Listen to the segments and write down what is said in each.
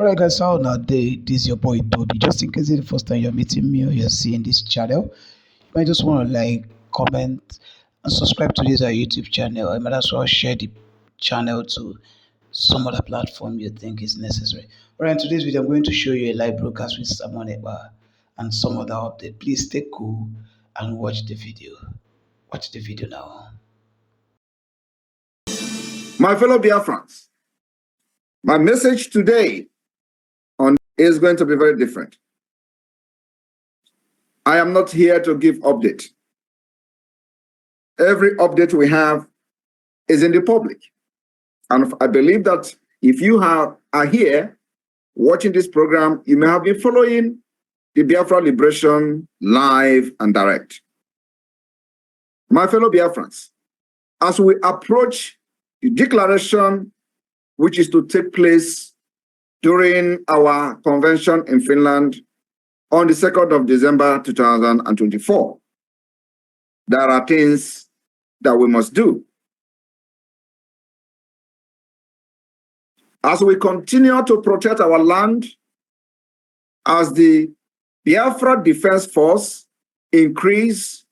Alright guys, how now day? This is your boy Toby. Just in case it's the first time you're meeting me or you're seeing this channel, you might just want to like, comment, and subscribe to this YouTube channel. I might as well share the channel to some other platform you think is necessary. Alright, in today's video, I'm going to show you a live broadcast with someone Ekpa and some other update. Please stay cool and watch the video. Watch the video now. My fellow Biafrans, my message today is going to be very different. I am not here to give update. Every update we have is in the public. And I believe that if you are here watching this program, you may have been following the Biafra Liberation live and direct. My fellow Biafrans, as we approach the declaration which is to take place during our convention in Finland on the 2nd of December 2024. There are things that we must do. As we continue to protect our land, as the Biafra Defense Force increase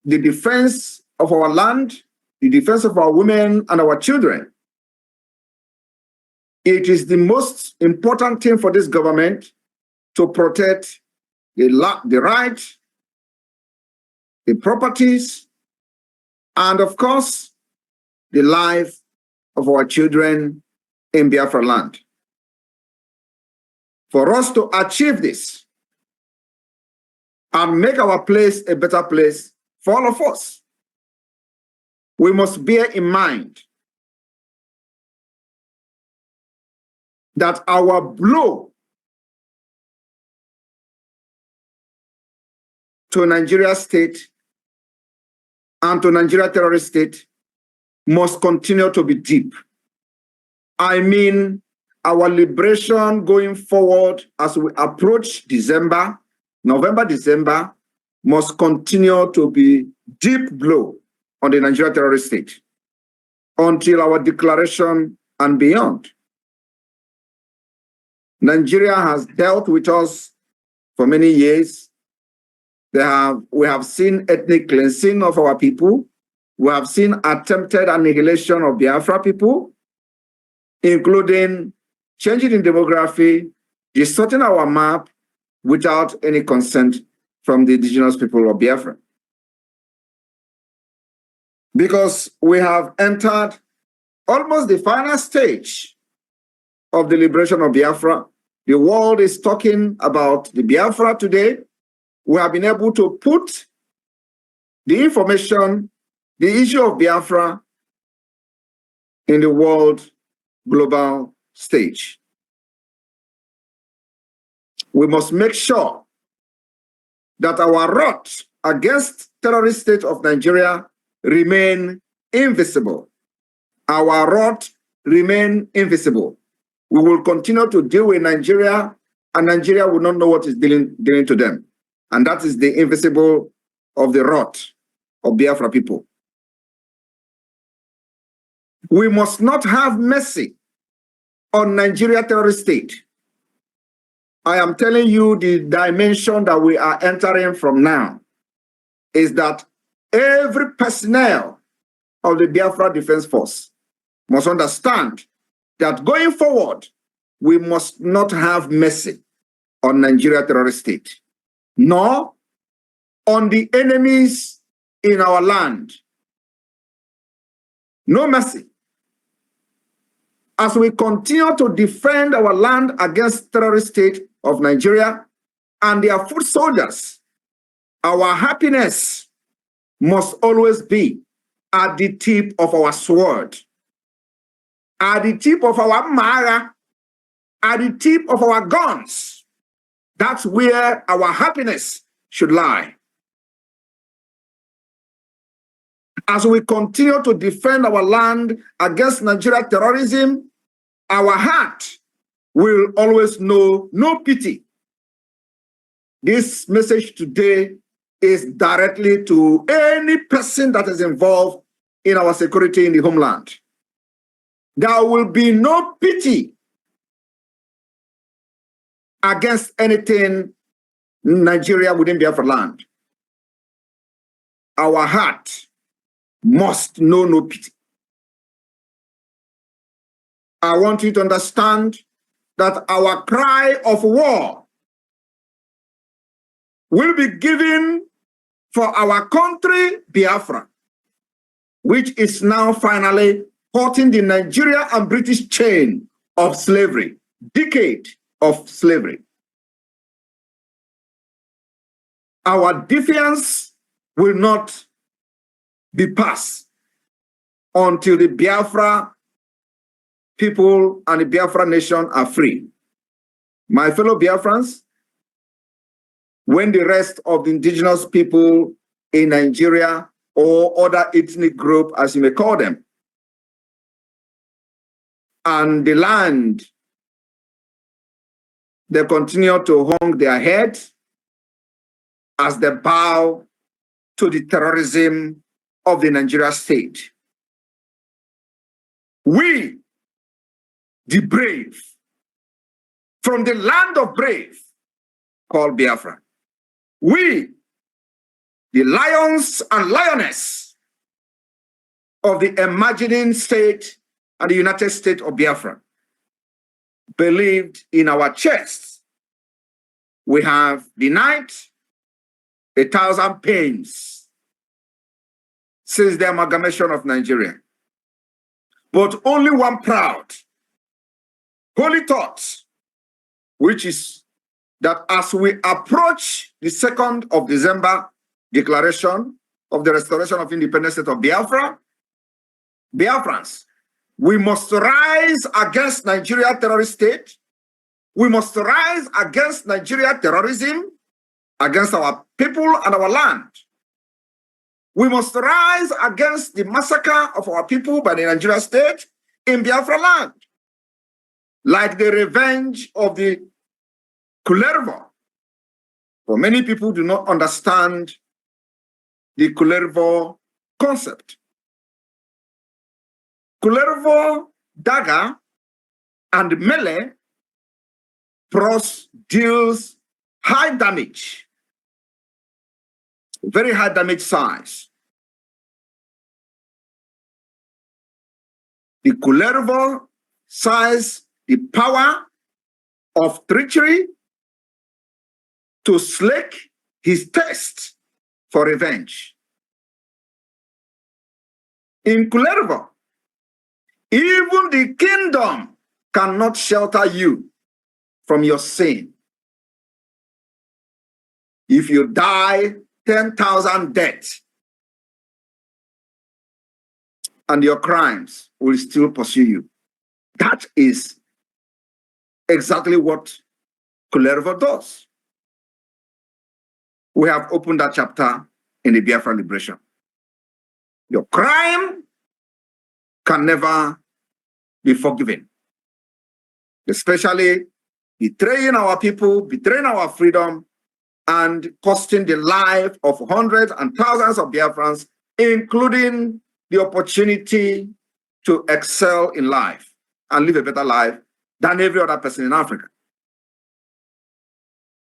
the defense of our land, the defense of our women and our children, it is the most important thing for this government to protect the right, the properties, and of course, the life of our children in Biafra land. For us to achieve this and make our place a better place for all of us, we must bear in mind that our blow to Nigeria state and to Nigeria terrorist state must continue to be deep. I mean, our liberation going forward as we approach November, December, must continue to be deep blow on the Nigeria terrorist state until our declaration and beyond. Nigeria has dealt with us for many years. We have seen ethnic cleansing of our people. We have seen attempted annihilation of Biafra people, including changing in demography, distorting our map without any consent from the indigenous people of Biafra. Because we have entered almost the final stage of the liberation of Biafra. The world is talking about the Biafra today. We have been able to put the information, the issue of Biafra in the world global stage. We must make sure that our wrath against terrorist state of Nigeria remain invisible. Our wrath remain invisible. We will continue to deal with Nigeria, and Nigeria will not know what is dealing to them. And that is the invisible of the wrath of Biafra people. We must not have mercy on Nigeria terrorist state. I am telling you the dimension that we are entering from now is that every personnel of the Biafra Defense Force must understand that going forward, we must not have mercy on Nigeria terrorist state, nor on the enemies in our land. No mercy. As we continue to defend our land against terrorist state of Nigeria and their foot soldiers, our happiness must always be at the tip of our sword, at the tip of our mara, at the tip of our guns. That's where our happiness should lie. As we continue to defend our land against Nigeria terrorism, our heart will always know no pity. This message today is directly to any person that is involved in our security in the homeland. There will be no pity against anything Nigeria within Biafra land. Our heart must know no pity. I want you to understand that our cry of war will be given for our country, Biafra, which is now finally cutting the Nigeria and British chain of slavery, decade of slavery. Our defiance will not be passed until the Biafra people and the Biafra nation are free. My fellow Biafrans, when the rest of the indigenous people in Nigeria or other ethnic group, as you may call them, and the land, they continue to hang their head as they bow to the terrorism of the Nigeria state. We, the brave, from the land of brave, called Biafra. We, the lions and lioness of the emerging state and the United States of Biafra, believed in our chests. We have denied 1,000 pains since the amalgamation of Nigeria. But only one proud, holy thought, which is that as we approach the 2nd of December declaration of the restoration of independence state of Biafra, Biafrans, we must rise against Nigeria terrorist state. We must rise against Nigeria terrorism, against our people and our land. We must rise against the massacre of our people by the Nigeria state in Biafra land, like the revenge of the Kullervo. For many people do not understand the Kullervo concept. Kullervo dagger and melee pros deals high damage, very high damage size. The Kullervo size the power of treachery to slake his thirst for revenge. In Kullervo, even the kingdom cannot shelter you from your sin. If you die 10,000 deaths, and your crimes will still pursue you. That is exactly what Kullervo does. We have opened that chapter in the Biafra liberation. Your crime can never be forgiven, especially betraying our people, betraying our freedom, and costing the life of hundreds and thousands of Biafrans, including the opportunity to excel in life and live a better life than every other person in Africa.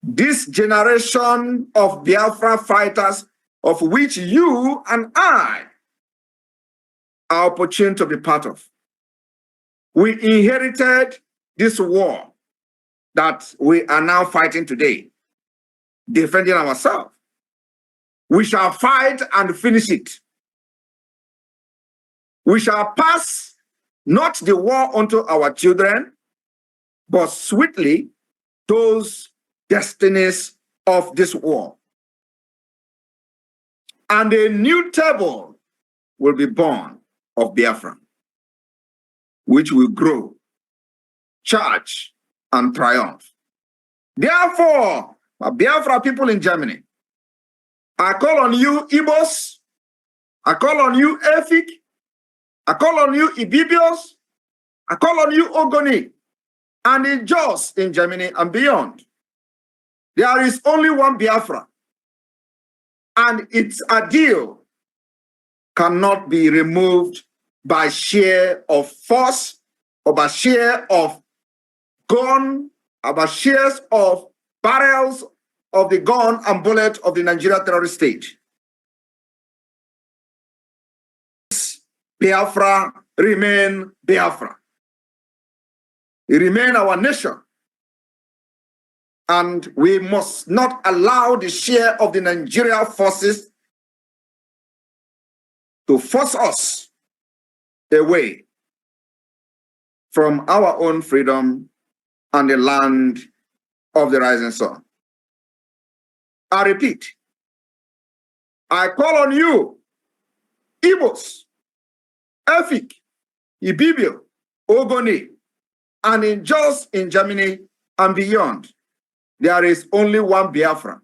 This generation of Biafra fighters, of which you and I are opportune to be part of, we inherited this war that we are now fighting today, defending ourselves. We shall fight and finish it. We shall pass not the war unto our children, but sweetly those destinies of this war. And a new table will be born of Biafra, which will grow, charge, and triumph. Therefore, Biafra people in Germany, I call on you, Igbos, I call on you, Efik, I call on you, Ibibios, I call on you, Ogoni, and the Jaws in Germany and beyond. There is only one Biafra, and its ideal cannot be removed by sheer of force or by sheer of gun about shares of barrels of the gun and bullet of the Nigeria terrorist state. Biafra remain Biafra. It remain our nation. And we must not allow the share of the Nigeria forces to force us away from our own freedom and the land of the rising sun. I repeat, I call on you, Igbos, Efik, Ibibio, Ogoni, and in Germany and beyond, there is only one Biafra,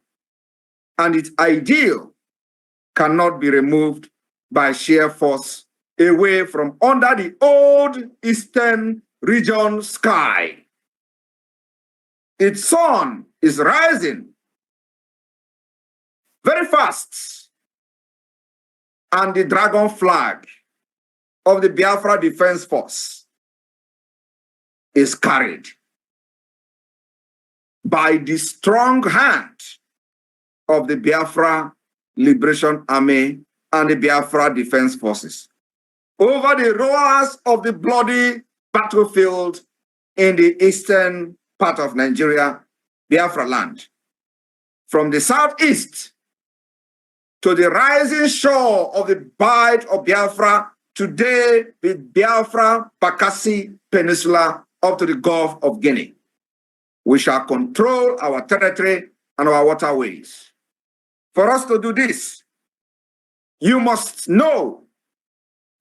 and its ideal cannot be removed by sheer force away from under the old Eastern region sky. Its sun is rising very fast, and the dragon flag of the Biafra Defense Force is carried by the strong hand of the Biafra Liberation Army and the Biafra Defense Forces over the roars of the bloody battlefield in the eastern part of Nigeria, Biafra land. From the southeast to the rising shore of the Bight of Biafra, today the Biafra Bakassi Peninsula up to the Gulf of Guinea. We shall control our territory and our waterways. For us to do this, you must know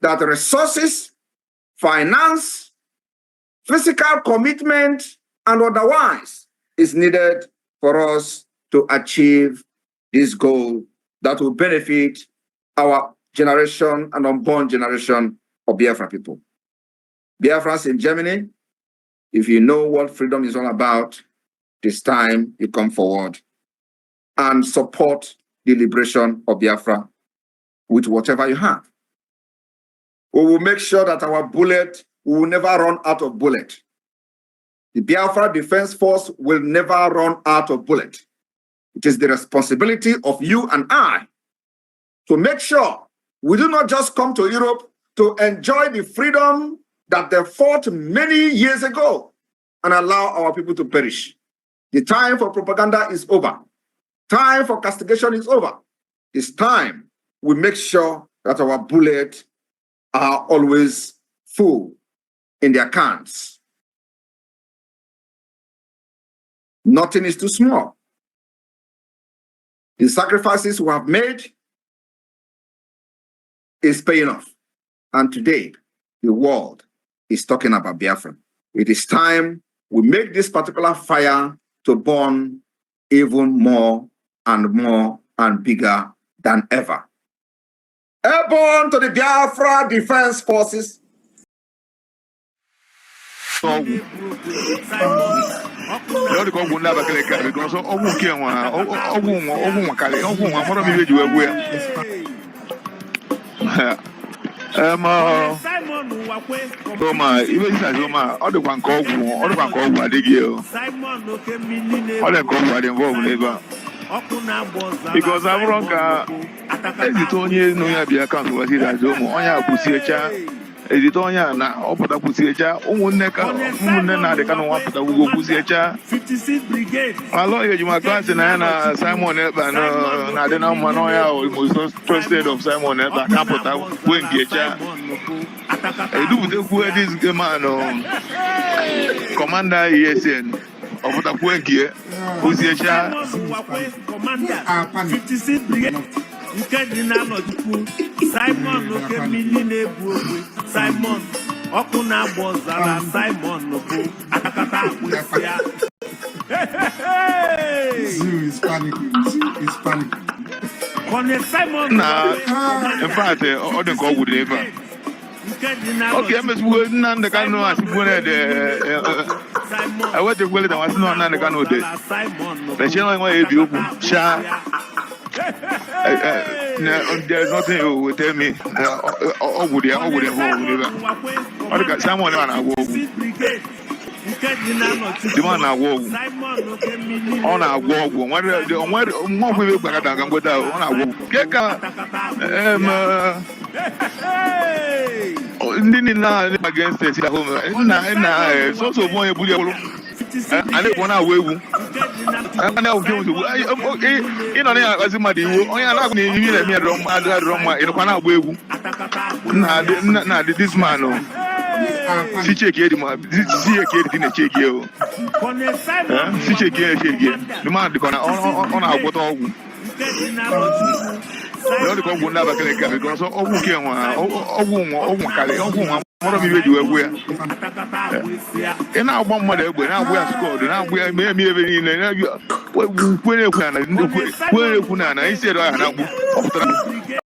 that resources, finance, physical commitment, and otherwise is needed for us to achieve this goal that will benefit our generation and unborn generation of Biafra people. Biafrans in Germany, if you know what freedom is all about, this time you come forward and support the liberation of Biafra with whatever you have. We will make sure that our bullet will never run out of bullet. The Biafra Defense Force will never run out of bullet. It is the responsibility of you and I to make sure we do not just come to Europe to enjoy the freedom that they fought many years ago and allow our people to perish. The time for propaganda is over. Time for castigation is over. It's time we make sure that our bullets are always full in their cans. Nothing is too small. The sacrifices we have made is paying off. And today, the world is talking about Biafra. It is time we make this particular fire to burn even more and bigger than ever. Airborne to the Biafra Defense Forces. Because I'm wrong. Ezitonya no ya bia kan so that onya abusi Ezitonya na opota pusiecha umuneka umunne na de kan wa pota ugo pusiecha 56 brigade alo ye juma class na Simon Ekpa na de na mano ya o most trusted of Simon Ekpa na pota wengiecha edu bude ku this game man commander ESN opota wengie pusiecha commander 56 brigade Simon okay milline buwe Simon okuna bozara Simon no atakata akusia Is panicking. Simon in fact all the go good ever okay MS na the kan no asibone de I want to go that was no na the kan no de the channel why e bi oku sha there's nothing you will tell me. the man na-agwọ ọgwụ ọ na-agwọ ọgwụ nwere ọgwụ ebe gbagada ka mgbeda ọ na-agwọ ọgwụ nke ka ndị niile a against it ahụ na sọsọ bụ onye buru egburu a na-ekwu na-agwa egwu ịnọ na ya akpazi mmadụ iwu onye na-agụ na ihe na-eme adịrọ mma ịnọkwa na-agba egwu na-adị this man si cheki edi ma si cheki edi na cheki o si cheki edi the man dịkọ na ọ na-agwọta ọgwụ ọ dịka ọgwụ ndị Abakaliki because ọgwụ nke nwa ọgwụ karị ọgwụ nwa mọrọ m iwe ji wee gwu ya ị na-agba mmadụ egbe na-agwụ ya skọdụ na-agwụ ya eme ebe niile kwere ekwu na isi edo ahụ na-agbu ọ pụtara